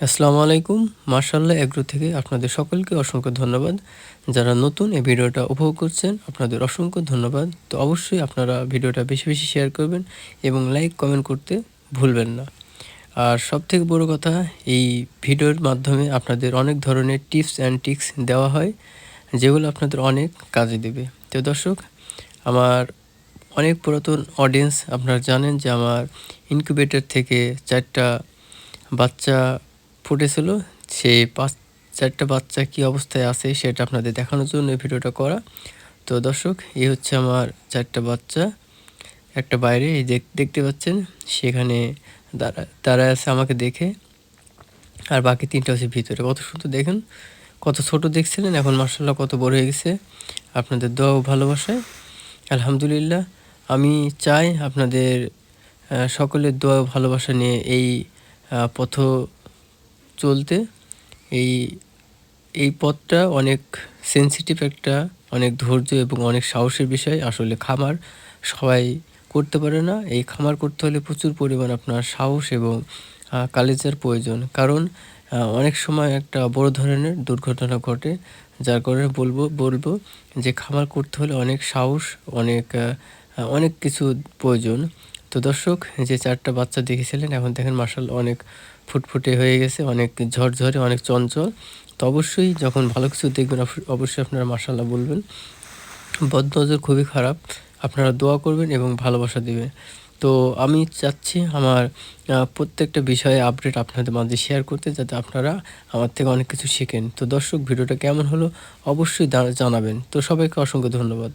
আসসালামু আলাইকুম। মাশাআল্লাহ এগ্রো থেকে আপনাদের সকলকে অসংখ্য ধন্যবাদ। যারা নতুন এই ভিডিওটা উপভোগ করছেন আপনাদের অসংখ্য ধন্যবাদ। তো অবশ্যই আপনারা ভিডিওটা বেশি, বেশি শেয়ার করবেন এবং লাইক, কমেন্ট করতে ভুলবেন না। আর সবথেকে বড় কথা এই ভিডিওর মাধ্যমে আপনাদের অনেক ধরনের টিপস অ্যান্ড ট্রিক্স দেওয়া হয়, যেগুলো আপনাদের অনেক কাজে দেবে। তো দর্শক, আমার অনেক পুরাতন অডিয়েন্স আপনারা জানেন যে আমার ইনকিউবেটর থেকে ৪ টা বাচ্চা ফুটেছিল। সেই ৪ টা বাচ্চা কী অবস্থায় আছে সেটা আপনাদের দেখানোর জন্য এই ভিডিওটা করা। তো দর্শক, এই হচ্ছে আমার ৪ টা বাচ্চা। একটা বাইরে এই দেখতে পাচ্ছেন, সেখানে দাঁড়ায় আছে আমাকে দেখে। আর বাকি ৩ টা হচ্ছে ভিতরে। কত সুন্দর দেখেন, কত ছোট দেখছিলেন, এখন মাশাআল্লাহ কত বড় হয়ে গেছে আপনাদের দোয়া ও ভালোবাসায়। আলহামদুলিল্লাহ। আমি চাই আপনাদের সকলের দোয়া ও ভালোবাসা নিয়ে এই পথ চলতে। এই এই পথটা অনেক সেনসিটিভ একটা, অনেক ধৈর্য এবং অনেক সাহসের বিষয়। আসলে খামার সবাই করতে পারে না। এই খামার করতে হলে প্রচুর পরিমাণ আপনার সাহস এবং কালেজের প্রয়োজন। কারণ অনেক সময় একটা বড় ধরনের দুর্ঘটনা ঘটে, যার কারণে বলবো যে খামার করতে হলে অনেক সাহস, অনেক কিছু প্রয়োজন। তো দর্শক, যে ৪ টা বাচ্চা দেখেছিলেন এখন দেখেন মাশাআল্লাহ অনেক ফুটফুটে হয়ে গেছে, অনেক ঝরঝরে, অনেক চঞ্চল। তো অবশ্যই যখন ভালো কিছু দেখবেন অবশ্যই আপনারা মাশাআল্লাহ বলবেন। বদনজর খুবই খারাপ। আপনারা দোয়া করবেন এবং ভালোবাসা দিবেন। তো আমি চাচ্ছি আমার প্রত্যেকটা বিষয়ে আপডেট আপনাদের মাঝে শেয়ার করতে, যাতে আপনারা আমার থেকে অনেক কিছু শেখেন। তো দর্শক, ভিডিওটা কেমন হলো অবশ্যই জানাবেন। তো সবাইকে অসংখ্য ধন্যবাদ।